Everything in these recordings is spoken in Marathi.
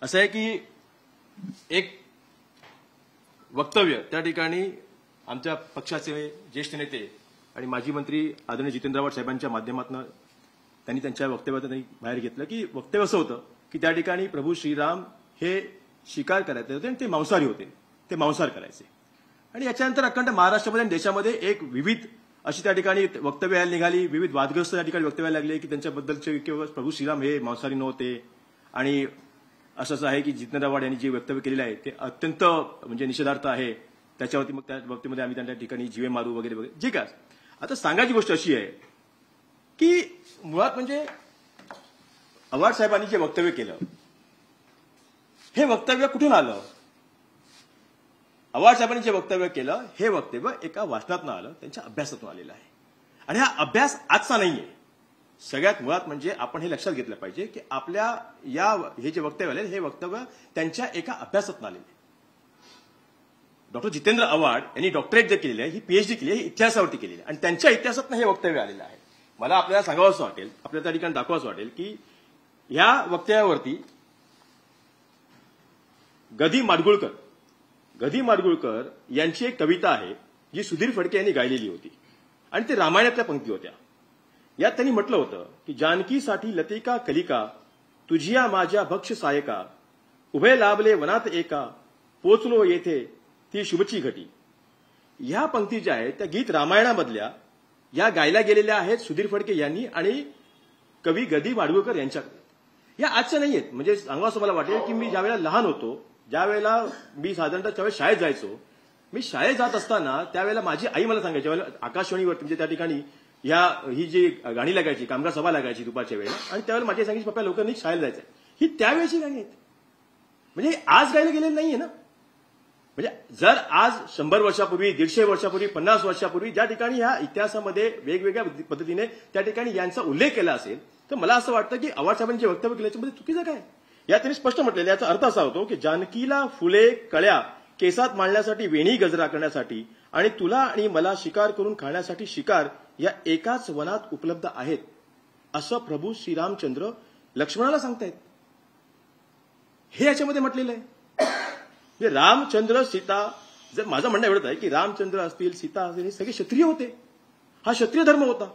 असं आहे की एक वक्तव्य त्या ठिकाणी आमच्या पक्षाचे ज्येष्ठ नेते आणि माजी मंत्री आदरणीय जितेंद्र आव्हाड साहेबांच्या माध्यमातून त्यांनी त्यांच्या वक्तव्यातून बाहेर घेतलं की वक्तव्य असं होतं की त्या ठिकाणी प्रभू श्रीराम हे शिकार करायचे होते आणि ते मांसाहारी होते, ते मांसाहार करायचे. आणि याच्यानंतर अखंड महाराष्ट्रामध्ये आणि देशामध्ये एक विविध अशी त्या ठिकाणी वक्तव्य यायला निघाली, विविध वादग्रस्त त्या ठिकाणी वक्तव्य लागले की त्यांच्याबद्दलचे किंवा प्रभू श्रीराम हे मांसाहारी नव्हते. आणि असं आहे की जितेंद्र आव्हाड यांनी जे वक्तव्य केलेलं आहे ते अत्यंत म्हणजे निषेधार्थ आहे. त्याच्यावरती मग त्या वक्तव्यामध्ये आम्ही त्यांच्या ठिकाणी जीवे मारू वगैरे वगैरे जे काय. आता सांगायची गोष्ट अशी आहे की मुळात म्हणजे आव्हाड साहेबांनी जे वक्तव्य केलं हे वक्तव्य कुठून आलं? आव्हाड साहेबांनी जे वक्तव्य केलं हे वक्तव्य एका वाचनातून आलं, त्यांच्या अभ्यासातून आलेलं आहे. आणि हा अभ्यास आजचा नाहीये. सगळ्यात मुळात म्हणजे आपण हे लक्षात घेतलं पाहिजे की आपल्या हे जे वक्तव्य आले हे वक्तव्य त्यांच्या एका अभ्यासातून आलेले. डॉक्टर जितेंद्र आव्हाड यांनी डॉक्टरेट जे केलेली आहे ही पीएचडी केली आहे, इतिहासावरती केलेली आहे आणि त्यांच्या इतिहासातून हे वक्तव्य आलेलं आहे. मला आपल्याला सांगावंसं वाटेल, आपल्याला त्या ठिकाणी दाखवावंसं वाटेल की या वक्तव्यावरती गदी माडगुळकर यांची एक कविता आहे जी सुधीर फडके यांनी गायलेली होती आणि ते रामायणातल्या पंक्ती होत्या. यात त्यांनी म्हटलं होतं की जानकीसाठी लतिका कलिका तुझिया माझ्या भक्ष सायका उभे लाभले वनात एका पोचलो येथे ती शुभची घटी. ह्या पंक्ती ज्या आहेत त्या गीत रामायणामधल्या या गायल्या गेलेल्या आहेत सुधीर फडके यांनी आणि कवी गदी माडगुळकर यांच्याकडे. या आजच्या नाही आहेत. म्हणजे सांगावं मला वाटेल की मी ज्यावेळेला लहान होतो, ज्यावेळेला मी साधारणतः त्यावेळेस शाळेत जायचो, मी शाळेत जात असताना त्यावेळेला माझी आई मला सांगायची, आकाशवाणीवर म्हणजे त्या ठिकाणी ही जी गाणी लागायची, कामगार सभा लागायची दुपारच्या वेळेला आणि त्यावेळेला माझी सांगायची पप्पा लोकांनी शाळेत जायचं. ही त्यावेळेची गाणी आहेत. म्हणजे आज गायला गेलेली नाहीये ना. म्हणजे जर आज 100 वर्षापूर्वी, 150 वर्षापूर्वी, 50 वर्षापूर्वी ज्या ठिकाणी ह्या इतिहासामध्ये वेगवेगळ्या पद्धतीने त्या ठिकाणी यांचा उल्लेख केला असेल तर मला असं वाटतं की आव्हाड साहेबांनी जे वक्तव्य केलं याच्यामध्ये चुकीचं काय? या त्यांनी स्पष्ट म्हटलेलं. याचा अर्थ असा होतो की जानकीला फुले कळ्या केसात मांडण्यासाठी, वेणी गजरा करण्यासाठी आणि तुला आणि मला शिकार करून खाण्यासाठी शिकार या एकाच वनात उपलब्ध आहेत असं प्रभू श्रीरामचंद्र लक्ष्मणाला सांगतायत. हे याच्यामध्ये म्हटलेलं आहे. म्हणजे रामचंद्र सीता, जर माझं म्हणणं एवढंच आहे की रामचंद्र असतील, सीता असतील, हे सगळे क्षत्रिय होते. हा क्षत्रिय धर्म होता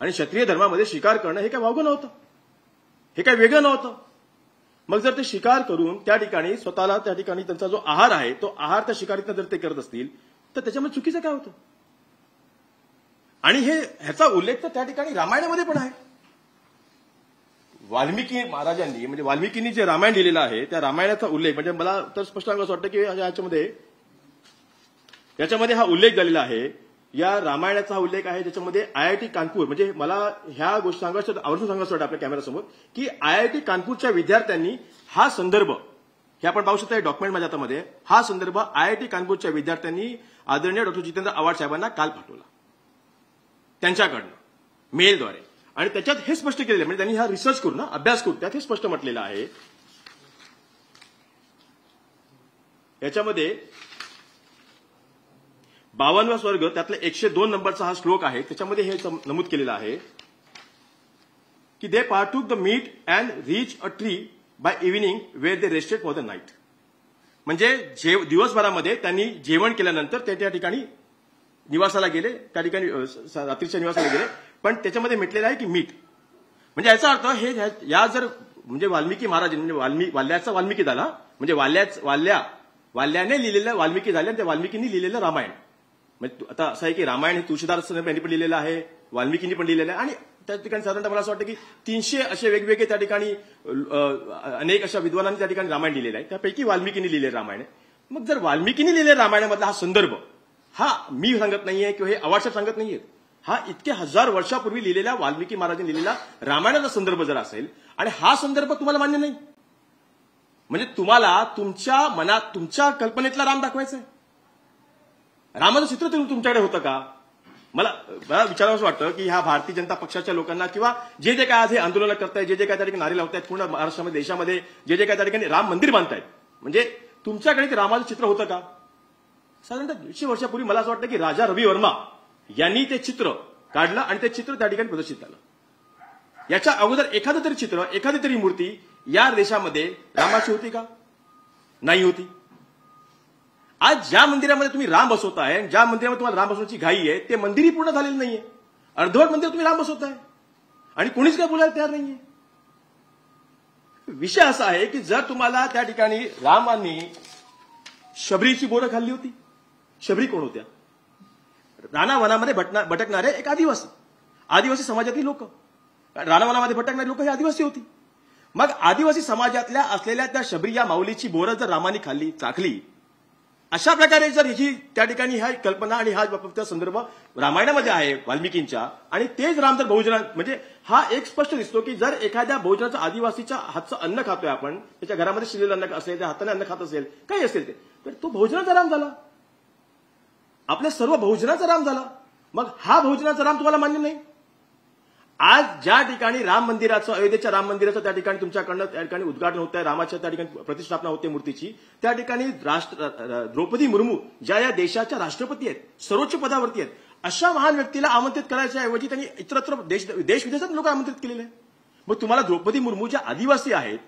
आणि क्षत्रिय धर्मामध्ये शिकार करणं हे काय वावगं नव्हतं, हे काय वेगळं नव्हतं. मग जर ते शिकार करून त्या ठिकाणी स्वतःला त्या ठिकाणी त्यांचा जो आहार आहे तो आहार त्या शिकारीतनं जर ते करत असतील तर त्याच्यामध्ये चुकीचं काय होतं? आणि ह्याचा उल्लेख तर त्या ठिकाणी रामायणामध्ये पण आहे. वाल्मिकी महाराजांनी म्हणजे वाल्मिकींनी जे रामायण लिहिलेलं आहे त्या रामायणाचा उल्लेख म्हणजे मला तर स्पष्ट असं वाटतं की याच्यामध्ये हा उल्लेख झालेला आहे. या रामायणाचा हा उल्लेख आहे ज्याच्यामध्ये आयआयटी कानपूर, म्हणजे मला ह्या गोष्टी सांगायचं आवर्जून सांगायचं वाटतं आपल्या कॅमेरासमोर की आयआयटी कानपूरच्या विद्यार्थ्यांनी हा संदर्भ, हे आपण पाहू शकता डॉक्युमेंट माझ्या हातामध्ये, हा संदर्भ आयआयटी कानपूरच्या विद्यार्थ्यांनी आदरणीय डॉक्टर जितेंद्र आव्हाड साहेबांना काल पाठवला त्यांच्याकडनं मेलद्वारे. आणि त्याच्यात हे स्पष्ट केलेलं म्हणजे त्यांनी हा रिसर्च करून अभ्यास करून त्यात हे स्पष्ट म्हटलेलं आहे. याच्यामध्ये 52वा स्वर्ग त्यातला 102 नंबरचा हा श्लोक आहे. त्याच्यामध्ये हे नमूद केलेलं आहे की they partook the meat and reach a tree by evening where they rested for the night. म्हणजे दिवसभरामध्ये त्यांनी जेवण केल्यानंतर त्या ठिकाणी निवासाला गेले, त्या ठिकाणी रात्रीच्या निवासाला गेले. पण त्याच्यामध्ये म्हटलेलं आहे की मीठ, म्हणजे याचा अर्थ हे या जर म्हणजे वाल्मिकी महाराज म्हणजे वाल्याचा वाल्मिकी झाला म्हणजे वाल्याने लिहिलेलं वाल्मिकी झाले आणि त्या वाल्मिकींनी लिहिलेलं रामायण. म्हणजे आता असं आहे की रामायण हे तुळशीदास यांनी पण लिहिलेलं आहे, वाल्मिकींनी पण लिहिलेलं आहे आणि त्या ठिकाणी साधारणतः मला असं वाटतं की 300 असे वेगवेगळे त्या ठिकाणी अनेक अशा विद्वानांनी त्या ठिकाणी रामायण लिहिलेलं आहे. त्यापैकी वाल्मिकींनी लिहिलेलं रामायण. मग जर वाल्मिकींनी लिहिलेल्या रामायणामधला हा संदर्भ हा मी सांगत नाहीये किंवा हे आव्हाड साहेब सांगत नाहीये, हा इतके 1000 वर्षापूर्वी लिहिलेल्या वाल्मिकी महाराजांनी लिहिलेला रामायणाचा संदर्भ जर असेल आणि हा संदर्भ तुम्हाला मान्य नाही म्हणजे तुम्हाला तुमच्या मनात तुमच्या कल्पनेतला राम दाखवायचा आहे. रामाचं चित्र तुमच्याकडे होतं का? मला विचारावंसं वाटतं की ह्या भारतीय जनता पक्षाच्या लोकांना किंवा जे काय आज हे आंदोलन करतायत, जे काय त्या ठिकाणी नारे लावतायत पूर्ण महाराष्ट्रामध्ये देशामध्ये, जे काय त्या ठिकाणी राम मंदिर बांधतायत, म्हणजे तुमच्याकडे रामाचं चित्र होतं का? साधारणतः 150 वर्षापूर्वी मला असं वाटतं की राजा रवी वर्मा यांनी ते चित्र काढलं आणि ते चित्र त्या ठिकाणी प्रदर्शित झालं. याच्या अगोदर एखादं तरी चित्र, एखादी तरी मूर्ती या देशामध्ये रामाची होती का? नाही होती. आज ज्या मंदिरामध्ये तुम्ही राम बसवताय, ज्या मंदिरामध्ये तुम्हाला राम बसवण्याची घाई आहे, ते मंदिरही पूर्ण झालेलं नाहीये. अर्धवट मंदिर तुम्ही राम बसवताय आणि कोणीच काय बोलायला तयार नाहीये. विषय असा आहे की जर तुम्हाला त्या ठिकाणी रामांनी शबरीची बोरं खाल्ली होती. शबरी कोण होत्या? रानावनामध्ये भटकणारे एक आदिवासी समाजातील लोक. रानावनामध्ये भटकणारी लोक ही आदिवासी होती. मग आदिवासी समाजातल्या असलेल्या त्या शबरी या माऊलीची बोरं जर रामाने खाल्ली, चाखली, अशा प्रकारे जर ही त्या ठिकाणी हा कल्पना आणि हा संदर्भ रामायणामध्ये आहे वाल्मिकींच्या, आणि तेच राम जर बहुजना, म्हणजे हा एक स्पष्ट दिसतो की जर एखाद्या बहुजनाचा आदिवासीच्या हातचं अन्न खातोय आपण, त्याच्या घरामध्ये शिरलेलं अन्न असेल, त्या हाताने अन्न खात असेल, काही असेल ते, तर तो बहुजनाचा राम झाला. आपल्या सर्व बहुजनाचा राम झाला. मग हा बहुजनाचा राम तुम्हाला मान्य नाही? आज ज्या ठिकाणी राम मंदिराचं, अयोध्येच्या राम मंदिराचं त्या ठिकाणी तुमच्याकडनं त्या ठिकाणी उद्घाटन होत आहे, रामाच्या त्या ठिकाणी प्रतिष्ठापना होते मूर्तीची, त्या ठिकाणी द्रौपदी मुर्मू ज्या या देशाच्या राष्ट्रपती आहेत, सर्वोच्च पदावरती आहेत, अशा महान व्यक्तीला आमंत्रित करायच्या ऐवजी त्यांनी इतरत्र देश विदेशात लोक आमंत्रित केलेले आहेत. मग तुम्हाला द्रौपदी मुर्मू ज्या आदिवासी आहेत,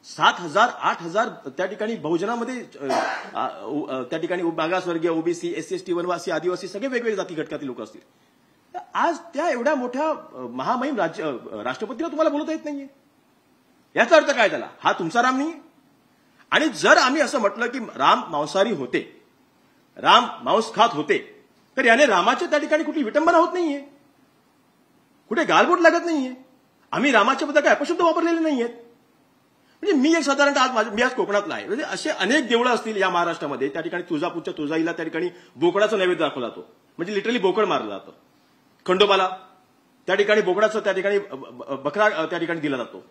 7,000 8,000 त्या ठिकाणी बहुजनामध्ये त्या ठिकाणी मागासवर्गीय, ओबीसी, एससी एसटी, वनवासी, आदिवासी सगळे वेगवेगळे जाती घटकातील लोक असतील. आज त्या एवढ्या मोठ्या महामहिम राष्ट्रपतीला तुम्हाला बोलता येत नाहीये. याचा अर्थ काय झाला? हा तुमचा राम नाही. आणि जर आम्ही असं म्हटलं की राम मांसाहारी होते, राम मांस खात होते, तर याने रामाच्या त्या ठिकाणी कुठली विटंबना होत नाहीये, कुठे गालबोट लागत नाहीये. आम्ही रामाच्या बद्दल काय अपशब्द वापरलेले नाहीयेत. म्हणजे मी एक साधारणतः मी आज कोकणातला आहे, म्हणजे असे अनेक देवळं असतील या महाराष्ट्रामध्ये, त्या ठिकाणी तुळजापूरच्या तुळजाईला त्या ठिकाणी बोकडाचा नैवेद्य दाखवला जातो, म्हणजे लिटरली बोकड मारलं जातं. खंडोबाला त्या ठिकाणी बोकडाचं त्या ठिकाणी बकरा त्या ठिकाणी दिला जातो.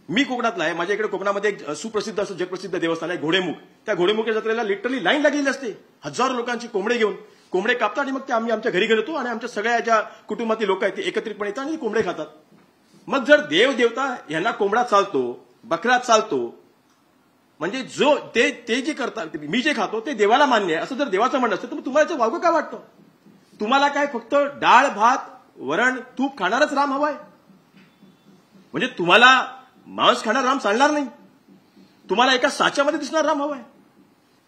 मी कोकणातला आहे, माझ्या इकडे कोकणामध्ये एक सुप्रसिद्ध असं जगप्रसिद्ध देवस्थान आहे घोडेमुख. त्या घोडेमुखच्या जत्रेला लिटरली लाईन लागलेली असते, हजारो लोकांची कोंबडे घेऊन. कोंबडे कापतात आणि मग ते आम्ही आमच्या घरी घेतो आणि आमच्या सगळ्या ज्या कुटुंबातील लोक आहेत ते एकत्रितपणे येतात आणि कोंबडे खातात. मग जर देव देवता यांना कोंबडा चालतो, बकरा चालतो, म्हणजे जो ते जे करतात, मी जे खातो ते देवाला मान्य आहे असं जर देवाचं म्हणणं असतं, तर तुम्हाला वागं काय वाटतं? तुम्हाला काय फक्त डाळ भात वरण तूप खाणारच राम हवाय? म्हणजे तुम्हाला मांस खाणार राम चालणार नाही? तुम्हाला एका साच्यामध्ये दिसणार राम हवाय?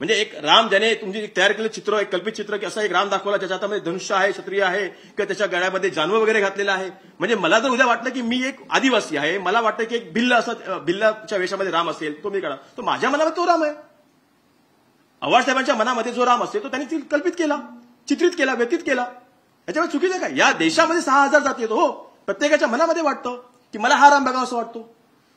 म्हणजे एक राम ज्याने तुमची तयार केलेलं चित्र, एक कल्पित चित्र की असा एक राम दाखवला ज्याच्या हातामध्ये धनुष्य आहे, क्षत्रिय आहे, किंवा त्याच्या गळ्यामध्ये जानवं वगैरे घातलेलं आहे. म्हणजे मला जर उद्या वाटलं की मी एक आदिवासी आहे, मला वाटतं की एक भिल्लाच्या वेशामध्ये राम असेल, तो मी काढा, तो माझ्या मनामध्ये तो राम आहे. आव्हाडसाहेबांच्या मनामध्ये जो राम असेल तो त्यांनी कल्पित केला, चित्रित केला, व्यतीत केला. याच्यामुळे चुकीचं काय? या देशामध्ये 6,000 जाती आहेत. हो, प्रत्येकाच्या मनामध्ये वाटतं की मला हा राम बघावा असं वाटतो.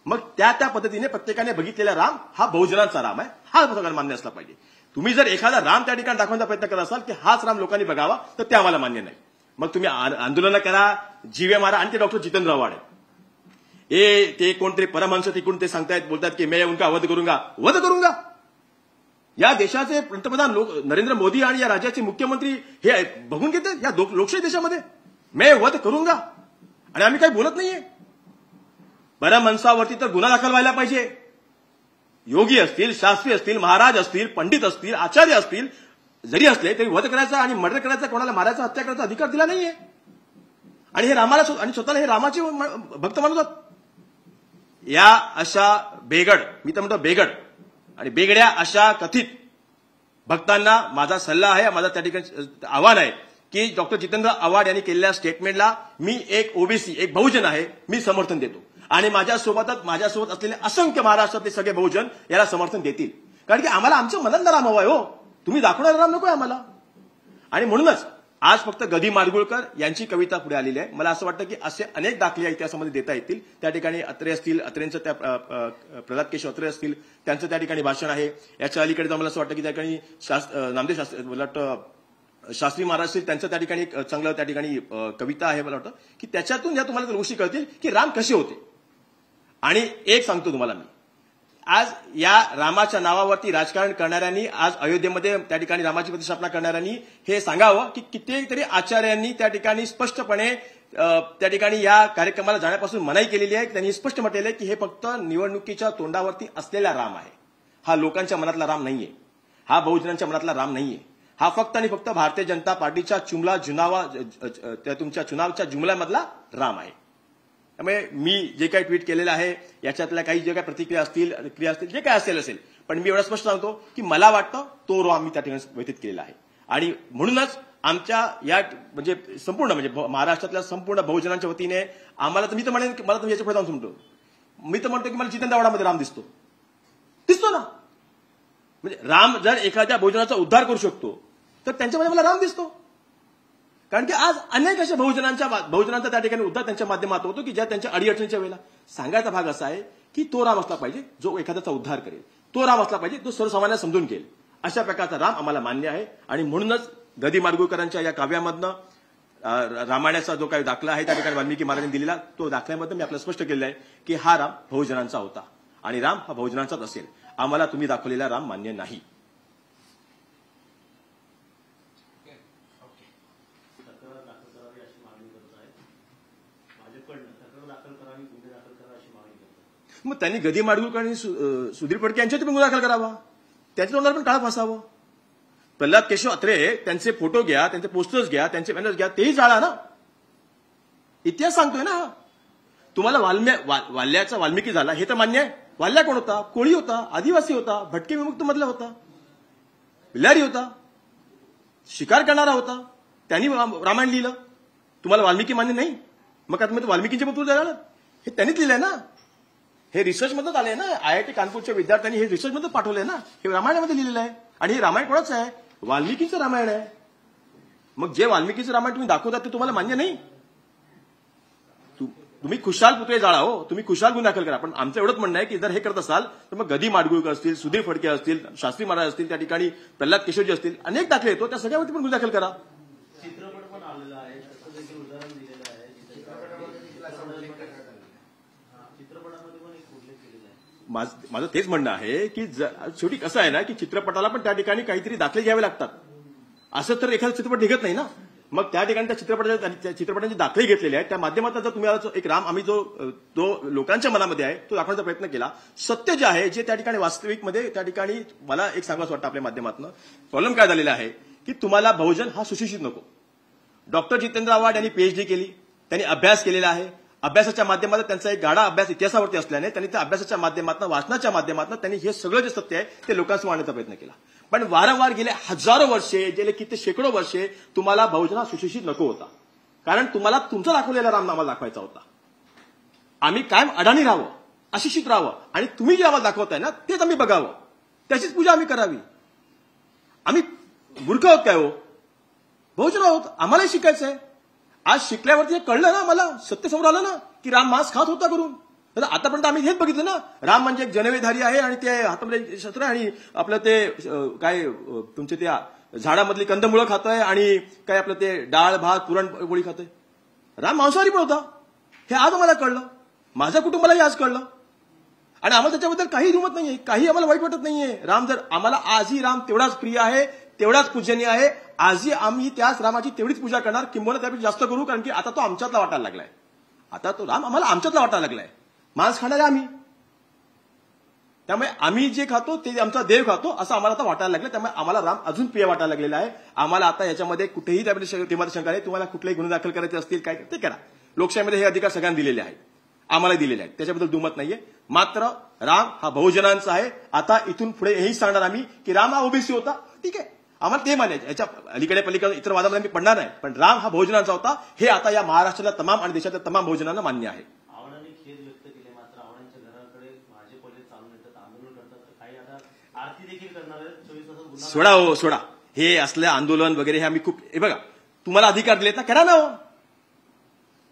मग त्या पद्धतीने प्रत्येकाने बघितलेला राम हा बहुजनांचा राम आहे, हा सगळ्यांना मान्य असला पाहिजे. तुम्ही जर एखादा राम त्या ठिकाणी दाखवण्याचा प्रयत्न करत असाल की हाच राम लोकांनी बघावा, तर ते आम्हाला मान्य नाही. मग तुम्ही आंदोलन करा, जीवे मारा. आणि ते डॉक्टर जितेंद्र आव्हाड आहे, ते कोणतरी परमहंस तिकडून ते सांगतायत, बोलतात की मैं उनका वध करूंगा. या देशाचे पंतप्रधान नरेंद्र मोदी आणि या राज्याचे मुख्यमंत्री हे बघून घेतात या लोकशाही देशामध्ये मैं वध करूंगा, आणि आम्ही काही बोलत नाहीये. परमहंसावरती तर गुन्हा दाखल व्हायला पाहिजे. योगी असतील, शास्त्री असतील, महाराज असतील, पंडित असतील, आचार्य असतील, जरी असले तरी वध करायचा आणि मर्डर करायचा, कोणाला मारायचा, हत्या करायचा अधिकार दिला नाहीये. आणि हे रामाला आणि स्वतःला हे रामाचे भक्त मानतात. या अशा बेगड, मी तर म्हणतो बेगड आणि बेगड्या अशा कथित भक्तांना माझा सल्ला आहे, माझा त्या ठिकाणी आव्हान आहे की डॉक्टर जितेंद्र आव्हाड यांनी केलेल्या स्टेटमेंटला मी एक ओबीसी, एक बहुजन आहे, मी समर्थन देतो. आणि माझ्यासोबत असलेले असंख्य महाराष्ट्रातले सगळे बहुजन याला समर्थन देतील. कारण की आम्हाला आमच्या मनातला राम हवाय. हो, तुम्ही दाखवणारा राम नकोय आम्हाला. आणि म्हणूनच आज फक्त गदी माडगुळकर यांची कविता पुढे आलेली आहे. मला असं वाटतं की असे अनेक दाखले इतिहासामध्ये देता येतील. त्या ठिकाणी अत्रे असतील, अत्रेंचं त्या प्रल्हाद केशव अत्रे असतील, त्यांचं त्या ठिकाणी भाषण आहे. याच्या अलीकडे मला असं वाटतं की त्या ठिकाणी नामदेव शास्त्री, मला वाटतं शास्त्री महाराज असतील, त्यांचं त्या ठिकाणी चांगलं त्या ठिकाणी कविता आहे. मला वाटतं की त्याच्यातून या तुम्हाला गोष्टी कळतील की राम कसे होते. आणि एक सांगतो तुम्हाला मी, आज या रामाच्या नावावरती राजकारण करणाऱ्यांनी, आज अयोध्येमध्ये त्या ठिकाणी रामाची प्रतिष्ठापना करणाऱ्यांनी हे सांगावं की कित्येक आचार्यांनी त्या ठिकाणी स्पष्टपणे त्या ठिकाणी या कार्यक्रमाला जाण्यापासून मनाई केलेली आहे. त्यांनी स्पष्ट म्हटलेलं आहे की हे फक्त निवडणुकीच्या तोंडावरती असलेला राम आहे, हा लोकांच्या मनातला राम नाहीये, हा बहुजनांच्या मनातला राम नाहीये. हा फक्त आणि फक्त भारतीय जनता पार्टीच्या तुमच्या चुनावच्या जुमल्यामधला राम आहे. त्यामुळे मी जे काही ट्विट केलेलं आहे याच्यातल्या काही जे काही प्रतिक्रिया असतील क्रिया असतील जे काय असेल पण मी एवढं स्पष्ट सांगतो की मला वाटतं तो रो आम्ही त्या ठिकाणी व्यतीत केलेला आहे. आणि म्हणूनच आमच्या या म्हणजे संपूर्ण म्हणजे महाराष्ट्रातल्या संपूर्ण बहुजनांच्या वतीने आम्हाला तर मी तर म्हणेन की मला तर याच्या पुढे जाऊन समजतो मी तर म्हणतो की मला जितेंद्रवाडामध्ये राम दिसतो ना. म्हणजे राम जर एखाद्या बहुजनाचा उद्धार करू शकतो तर त्यांच्यामध्ये मला राम दिसतो. कारण की आज अनेक अशा बहुजनांचा त्या ठिकाणी उद्धार त्यांच्या माध्यमातून होतो की ज्या त्यांच्या अडीअडचणीच्या वेळेला सांगायचा भाग असा आहे की तो राम असला पाहिजे जो एखाद्याचा उद्धार करेल, तो राम असला पाहिजे जो सर्वसामान्य समजून घेईल. अशा प्रकारचा राम आम्हाला मान्य आहे. आणि म्हणूनच गदी माडगुळकरांच्या या काव्यामधनं रामायणाचा जो काही दाखला आहे त्या ठिकाणी वाल्मिकी महाराजांनी दिलेला तो दाखल्यामधनं मी आपल्याला स्पष्ट केलेलं आहे की हा राम बहुजनांचा होता आणि राम हा बहुजनांचाच असेल. आम्हाला तुम्ही दाखवलेला राम मान्य नाही. मग त्यांनी गदी माडगुळकर आणि सुधीर फडके यांच्यात पण गुन्हा दाखल करावा, त्याच्या तोंडाला पण काळ फासावं. प्रल्हाद केशव अत्रे त्यांचे फोटो घ्या, त्यांचे पोस्टर्स घ्या, त्यांचे बॅनर्स घ्या, तेही जाळा ना. इतिहास सांगतोय ना. तुम्हाला वाल्याचा वाल्मिकी झाला हे तर मान्य आहे. वाल्या कोण होता? कोळी होता, आदिवासी होता, भटके विमुक्त मधला होता, बिलारी होता, शिकार करणारा होता. त्यांनी रामायण लिहिलं. तुम्हाला वाल्मिकी मान्य नाही? मग आता तुम्ही वाल्मिकीचे पुत्र झाला हे त्यांनीच लिहिलंय ना. हे रिसर्चमधूनच आलंय ना. IIT कानपूरच्या विद्यार्थ्यांनी हे रिसर्चमध्ये पाठवलंय ना. हे रामायणामध्ये लिहिलेलं आहे. आणि हे रामायण कोणाचं आहे? वाल्मिकीचं रामायण आहे. मग जे वाल्मिकीचं रामायण तुम्ही दाखवतात ते तुम्हाला मान्य नाही. तुम्ही खुशाल पुतळे जाळा हो, तुम्ही खुशाल गुन्हा दाखल करा. पण आमचं एवढंच म्हणणं आहे की जर हे करत असाल तर मग गदी माडगुळकर असतील, सुधीर फडके असतील, शास्त्री महाराज असतील, त्या ठिकाणी प्रल्हाद केशवजी असतील, अनेक दाखले येतो त्या सगळ्यावरती पण गुन्हा दाखल करा. चित्रपट पण आलेला आहे, त्याचं देखील उदाहरण दिलेलं आहे. चित्रपटामध्ये पण एक उल्लेख केलेला आहे. माझं तेच म्हणणं आहे की शेवटी कसं आहे ना की चित्रपटाला पण त्या ठिकाणी काहीतरी दाखले घ्यावे लागतात. असं तर एखादा चित्रपट निघत नाही ना. मग त्या ठिकाणी त्या चित्रपटाचे दाखले घेतलेले आहेत. त्या माध्यमातून जर तुम्ही एक राम आम्ही जो लोकांच्या मनामध्ये आहे तो दाखवण्याचा प्रयत्न केला. सत्य जे आहे जे त्या ठिकाणी वास्तविकमध्ये त्या ठिकाणी मला एक सांगायचं वाटतं आपल्या माध्यमातून प्रॉब्लेम काय झालेला आहे की तुम्हाला बहुजन हा सुशिक्षित नको. डॉक्टर जितेंद्र आव्हाड यांनी PhD केली, त्यांनी अभ्यास केलेला आहे. अभ्यासाच्या माध्यमातून त्यांचा एक गाढा अभ्यास इतिहासावरती असल्याने त्यांनी त्या अभ्यासाच्या माध्यमातून वाचनाच्या माध्यमातून त्यांनी हे सगळं जे सत्य आहे ते लोकांसमोर आणण्याचा प्रयत्न केला. पण वारंवार गेले हजारो वर्षे, गेले किती शेकडो वर्षे तुम्हाला बहुजन हा सुशिक्षित नको होता. कारण तुम्हाला तुमचा दाखवलेला राम आम्हाला दाखवायचा होता. आम्ही कायम अडाणी राहावं, अशिक्षित राहावं आणि तुम्ही जे आम्हाला दाखवताय ना तेच आम्ही बघावं, त्याचीच पूजा आम्ही करावी. आम्ही मूर्ख आहोत काय हो? बहुजन आहोत, आम्हालाही शिकायचं आहे. आज शिकल्यावरती हे कळलं ना, मला सत्य समोर आलं ना की राम मांस खात होता करून. आतापर्यंत आम्ही हेच बघितलं ना, राम म्हणजे एक जनवेधारी आहे आणि ते हातामध्ये शस्त्र आणि आपलं ते काय तुमचे त्या झाडामधली कंदमुळं खातोय आणि काय आपलं ते डाळ भात पुरणपोळी खातोय. राम मांसाहारी पण होता हे आज आम्हाला कळलं. माझ्या कुटुंबालाही आज कळलं आणि आम्हाला त्याच्याबद्दल काही दुमत नाहीये, काही आम्हाला वाईट वाटत नाहीये. राम जर आम्हाला आजही राम तेवढाच प्रिय आहे, तेवढाच पूजनीय आहे. आजही आम्ही त्याच रामाची तेवढीच पूजा करणार, किंबहुना त्यापेक्षा जास्त करू. कारण की आता तो आमच्यातला वाटायला लागलाय. आता तो राम आम्हाला आमच्यातला वाटायला लागलाय. मांस खाणारे आम्ही, त्यामुळे आम्ही जे खातो ते आमचा देव खातो असं आम्हाला आता वाटायला लागलं. त्यामुळे आम्हाला राम अजून प्रिय वाटायला लागलेला आहे. आम्हाला आता याच्यामध्ये कुठेही त्यामध्ये शंका आहे. तुम्हाला कुठलेही गुन्हे दाखल करायचे असतील काय ते करा. लोकशाहीमध्ये हे अधिकार सगळ्यांना दिलेले आहेत, आम्हाला दिलेले आहेत, त्याच्याबद्दल दुमत नाहीये. मात्र राम हा बहुजनांचा आहे. आता इथून पुढे हेही सांगणार आम्ही की राम हा ओबीसी होता, ठीक आहे, आम्हाला ते मानायचं. याच्या अलीकडे पलीकडे इतर वादामध्ये मी पडणार नाही. पण राम हा बहुजनांचा होता हे आता या महाराष्ट्रातल्या तमाम आणि देशातल्या तमाम बहुजनांना मान्य आहे. खेद व्यक्त केले. मात्र आवडांच्या घराकडे भाजपले चालून येतात, आंदोलन करतात, तर काही आता आरती देखील करणार आहेत. 24 तासात गुन्हा सोडा हो सोडा. हे असलं आंदोलन वगैरे हे आम्ही खूप हे बघा तुम्हाला अधिकार दिलेत ना, करा ना हो.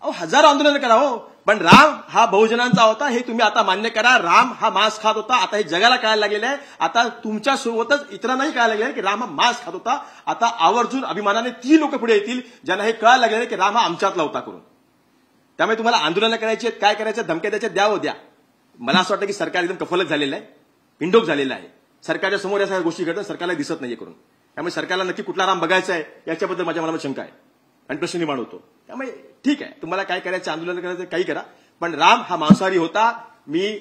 अहो हजारो आंदोलन करा हो. पण राम हा बहुजनांचा होता हे तुम्ही आता मान्य करा. राम हा मांस खात होता आता हे जगाला कळायला लागलेलं आहे. आता तुमच्या सोबतच इतरांनाही कळायला लागलेलं आहे की राम हा मांस खात होता. आता आवर्जून अभिमानाने ती लोक पुढे येतील ज्यांना हे कळायला लागलेलं आहे की राम हा आमच्यातला होता करून. त्यामुळे तुम्हाला आंदोलनं करायची आहेत, काय करायचं, धमक्या द्यायच्या द्यावं द्या. मला असं वाटतं की सरकार एकदम कफलत झालेलं आहे, पिंडोक झालेलं आहे. सरकारच्या समोर या सगळ्या गोष्टी घडतात, सरकारला दिसत नाहीये करून. त्यामुळे सरकारला नक्की कुठला राम बघायचा आहे याच्याबद्दल माझ्या मनात शंका आहे आणि प्रश्न निर्माण होतो. त्यामुळे ठीक आहे, तुम्हाला काय करायचं, आंदोलन करायचं काही करा. पण राम हा मांसाहारी होता. मी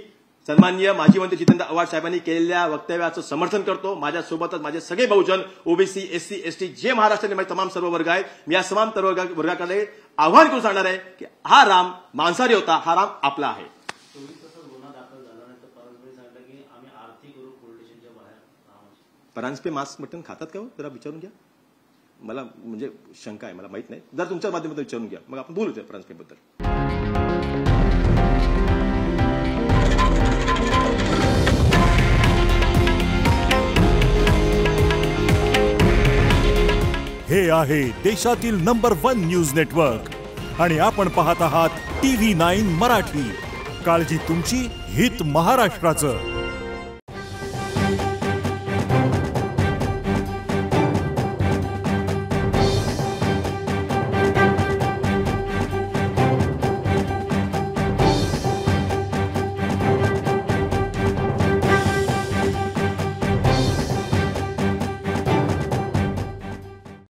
सन्माननीय माजी मंत्री जितेंद्र आव्हाड साहेबांनी केलेल्या वक्तव्याचं समर्थन करतो. माझ्यासोबतच माझे सगळे बहुजन, ओबीसी, एससी, एसटी, जे महाराष्ट्रातील माझे तमाम सर्व वर्ग आहेत, मी या तमाम वर्गाकडे आव्हान करून सांगणार आहे की हा राम मांसाहारी होता, हा राम आपला आहे. 24 तासात गुन्हा दाखल झाला नाही तर परांजपेंनी सांगितलं की आम्ही आरती करू पोलीस स्टेशनच्या बाहेर रामाची. परांजपे मांस मटण खातात का हो? जरा विचारून घ्या. मला म्हणजे शंका आहे, मला माहित नाही. जर तुमच्या माध्यमातून विचारून घ्या, मग आपण बोलू त्या परांजपेबद्दल. हे आहे देशातील नंबर 1 न्यूज नेटवर्क आणि आपण पाहत आहात TV9 मराठी. काळजी तुमची, हित महाराष्ट्राचं.